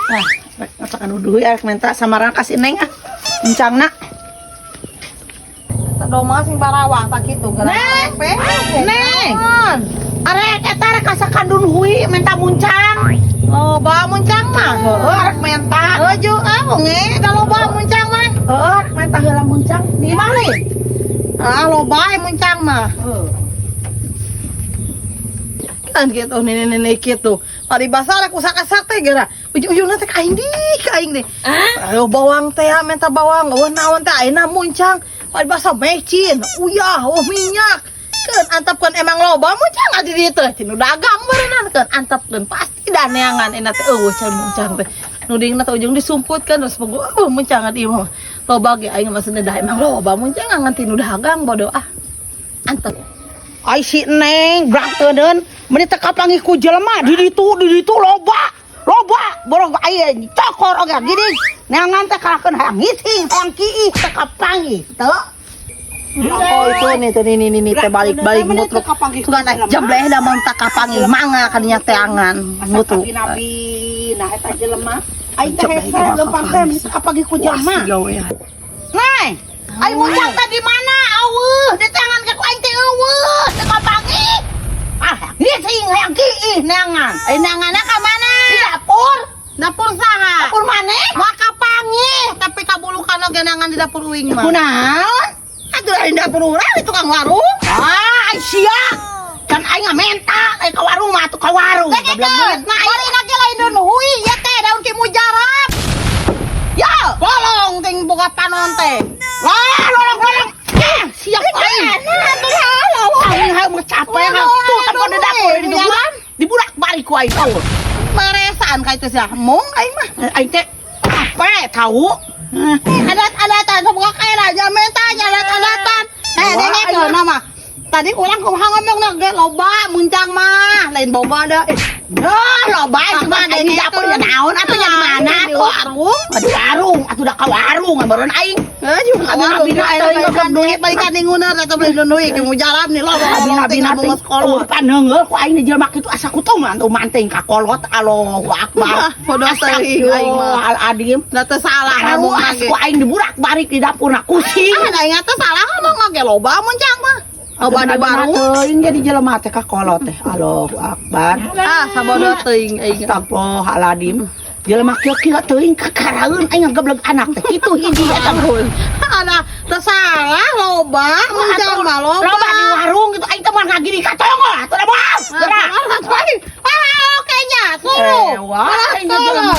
Nah, ngatakan uduh ya minta samaran kasih neng ah. Encangna. Domang sing barawang tak kitu Neng. Neng. Arek eta rek asa kandun hui minta muncang. Oh, bawa muncang mah. Heueuh arek minta. Ojo nge kalau bawa muncang mah. Heueuh arek minta heula muncang. Di mana? Ah, lo bae muncang mah. Kan gitu nenek-nenek gitu. Pari basah aku sak-sak teh gara. Ujung-ujungna teh kaing deh. Ayo bawang teh minta bawang. Eueuh naon teh ayeuna muncang. Pari basah mecin, uyah, minyak. Keun antapkeun emang loba muncang adi dieu teh. Tinu dagang berenang keun antapkeun pasti da neangan enak teh eueuh can muncang teh. Nu dingna teh ujung disumputkeun terus pogo muncang adi mah. Loba ge aing maksudna da emang loba muncang ngan tinu dagang bodoh ah. Antep. Ai si Neng brangteudeun meuni teh kapanggih ku jelema di ditu loba borong aya cokor oge gini neangan teh kalakeun hayang ngising hayang kiih teh kapanggih teu. Oh itu nih tuh ini teh balik mutu. Tugan jebleh da mun tak kapangi mangga kadinya teh angan mutu. Nabi nah eta jelema ai teh hese leumpang teh meuni teh kapanggih ku jelema. Neng, ai muncang teh di mana? Eueuh, di tangan ka ku aing teh eueuh, teh kapanggih. Ah, ngising hayang kiih neangan. Ai nanganna ka mana? Di dapur. Dapur saha? Dapur maneh? Mah kapangi, tapi kabulukan oge nangan di dapur uing mah. Kunaon? Atuh di dapur urang di tukang warung. Ah, ai sia. Kan aing ngamenta ka warung mah atuh ka warung. Goblok. Nah, ari lagi lain daun hui ya teh daun ki mujarab. Ya, Bolong ting boga panon teh. lah lolong. Siap aing. Aing hayang capek tuh tempat di dapur di budak. Di budak bari ku aing tahu. Maresan ka itu sia. Mung aing mah. Aing teh capek tahu. Adat-adatan semoga kayak raja minta adat-adatan. Dengek ke nama. Tadi orang kumaha ngomong ge loba muncang mah, lain boba da. Loba cuma ada di dapur ya naon atuh nya di mana? Di warung. Di warung, atuh da ka warung meureun aing. Juga warung aing mah duit balikan ninguneun eta beli duit jeung mujarab nih loba Abi sekolah. Paneungeul ku aing jelema kitu asa kutomah tuh manting ka kolot Allahu Akbar. Podo teuing aing mah. Al adim. Da teu salah Ngomong ngomong ge. ku aing diburak-barik di dapurna kucing. Aing teh salah ngomong ge loba muncang mah. Loba di warung. Teuing jadi jelema teh ka kolot teh. Allahu Akbar. Ah, sabodo teuing aing. Astagfirullahaladzim. Jelema kieu teuing kakaraeun aing ngebleg anak teh. Kitu hiji eta beul. Ada tersalah loba muncang mah loba. Loba di warung gitu aing teh mah ngagiri ka tongol atuh da moal. Ah, oke nya, suruh. Wah, ini jelema